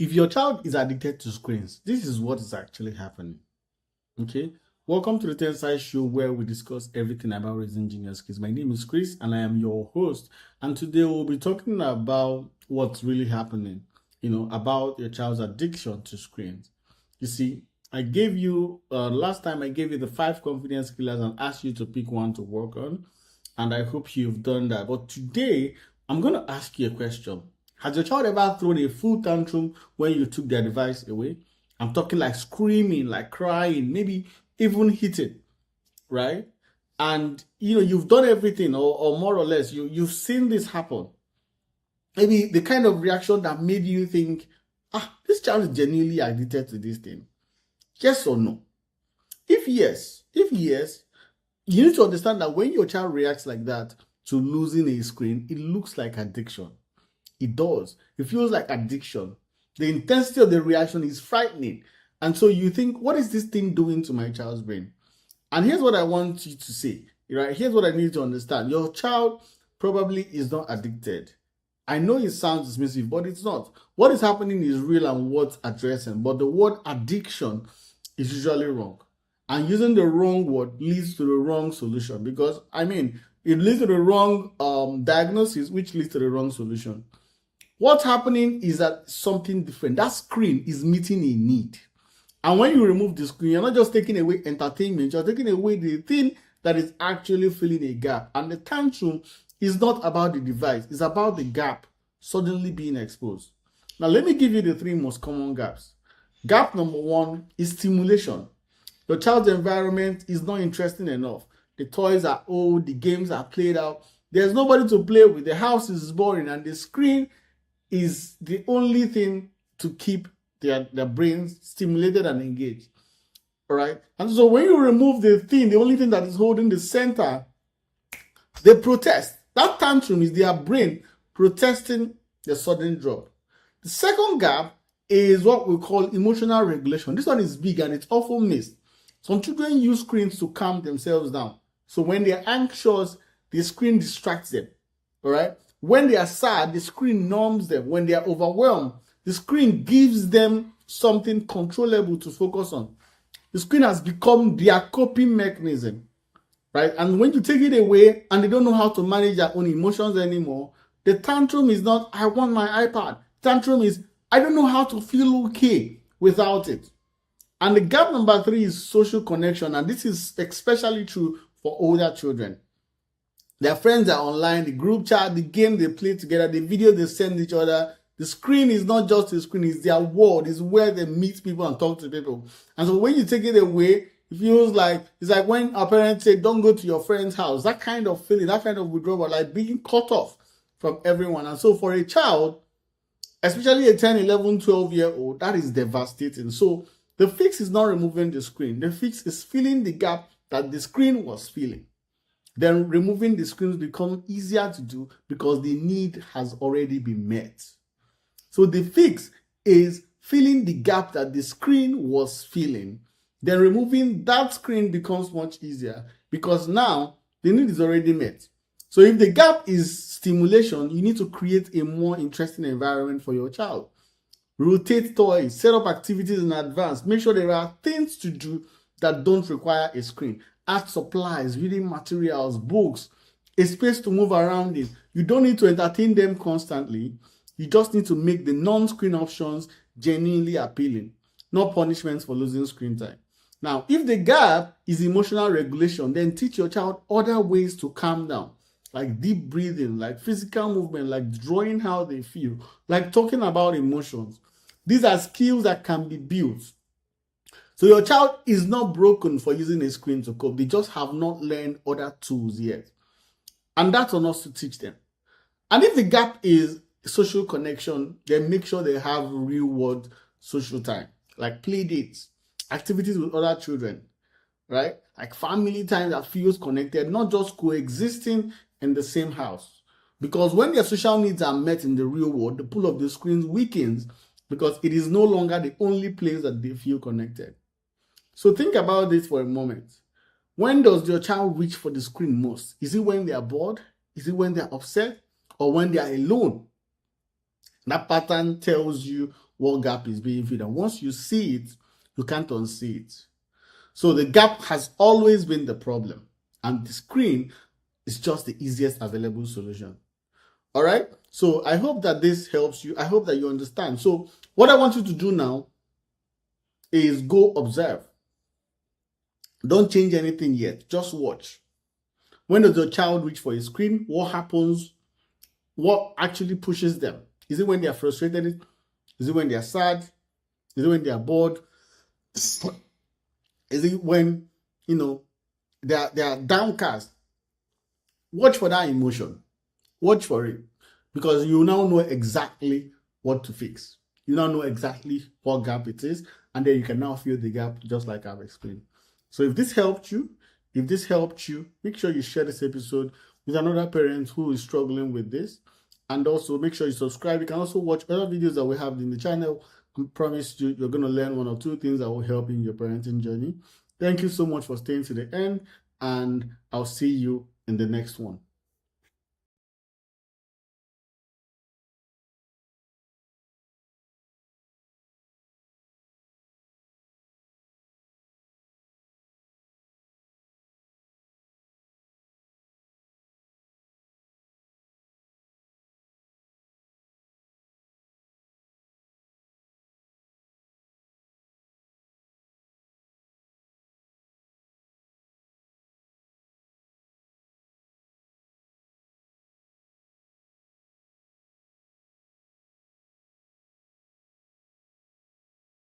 If your child is addicted to screens, this is what is actually happening. Okay, welcome to the Tensai Show, where we discuss everything about raising genius kids. My name is Chris and I am your host, and today we'll be talking about what's really happening, about your child's addiction to screens. You see, I gave you last time I gave you the 5 confidence killers and asked you to pick one to work on, and I hope you've done that. But today I'm going to ask you a question. Has your child ever thrown a full tantrum when you took their device away? I'm talking like screaming, like crying, maybe even hitting, right? And you've done everything, or more or less, you've seen this happen. Maybe the kind of reaction that made you think, this child is genuinely addicted to this thing. Yes or no? If yes, you need to understand that when your child reacts like that to losing a screen, it looks like addiction. It does. It feels like addiction. The intensity of the reaction is frightening. And so you think, what is this thing doing to my child's brain? And here's what I want you to say, right? Here's what I need you to understand. Your child probably is not addicted. I know it sounds dismissive, but it's not. What is happening is real and worth addressing. But the word addiction is usually wrong. And using the wrong word leads to the wrong solution. Because, it leads to the wrong diagnosis, which leads to the wrong solution. What's happening is that something different. That screen is meeting a need. And when you remove the screen, you're not just taking away entertainment, you're taking away the thing that is actually filling a gap. And the tantrum is not about the device, it's about the gap suddenly being exposed. Now, let me give you the 3 most common gaps. Gap number 1 is stimulation. Your child's environment is not interesting enough. The toys are old, the games are played out, there's nobody to play with, the house is boring, and the screen is the only thing to keep their brains stimulated and engaged. All right. And so when you remove the only thing that is holding the center, they protest. That tantrum is their brain protesting the sudden drop. The second gap is what we call emotional regulation. This one is big and it's often missed. Some children use screens to calm themselves down. So when they're anxious, the screen distracts them. All right. When they are sad, the screen numbs them. When they are overwhelmed, the screen gives them something controllable to focus on. The screen has become their coping mechanism, right? And when you take it away and they don't know how to manage their own emotions anymore, the tantrum is not, I want my iPad. Tantrum is, I don't know how to feel okay without it. And the gap number 3 is social connection. And this is especially true for older children. Their friends are online, the group chat, the game they play together, the video they send each other. The screen is not just a screen, it's their world. It's where they meet people and talk to people. And so when you take it away, it feels like, it's like when our parents say, don't go to your friend's house. That kind of feeling, that kind of withdrawal, like being cut off from everyone. And so for a child, especially a 10, 11, 12-year-old, that is devastating. So the fix is not removing the screen. The fix is filling the gap that the screen was filling. Then removing the screens becomes easier to do because the need has already been met. So the fix is filling the gap that the screen was filling. Then removing that screen becomes much easier because now the need is already met. So if the gap is stimulation, you need to create a more interesting environment for your child. Rotate toys, set up activities in advance, make sure there are things to do that don't require a screen. Add supplies, reading materials, books, a space to move around in. You don't need to entertain them constantly. You just need to make the non-screen options genuinely appealing, not punishments for losing screen time. Now, if the gap is emotional regulation, then teach your child other ways to calm down, like deep breathing, like physical movement, like drawing how they feel, like talking about emotions. These are skills that can be built. So your child is not broken for using a screen to cope. They just have not learned other tools yet. And that's on us to teach them. And if the gap is social connection, then make sure they have real world social time, like play dates, activities with other children, right? Like family time that feels connected, not just coexisting in the same house. Because when their social needs are met in the real world, the pull of the screens weakens because it is no longer the only place that they feel connected. So think about this for a moment. When does your child reach for the screen most? Is it when they are bored? Is it when they are upset? Or when they are alone? That pattern tells you what gap is being filled. And once you see it, you can't unsee it. So the gap has always been the problem. And the screen is just the easiest available solution. All right? So I hope that this helps you. I hope that you understand. So what I want you to do now is go observe. Don't change anything yet. Just watch. When does your child reach for a screen? What happens? What actually pushes them? Is it when they are frustrated? Is it when they are sad? Is it when they are bored? Is it when, they are downcast? Watch for that emotion. Watch for it. Because you now know exactly what to fix. You now know exactly what gap it is. And then you can now fill the gap just like I've explained. So if this helped you, make sure you share this episode with another parent who is struggling with this. And also make sure you subscribe. You can also watch other videos that we have in the channel. I promise you, you're going to learn one or two things that will help in your parenting journey. Thank you so much for staying to the end, and I'll see you in the next one.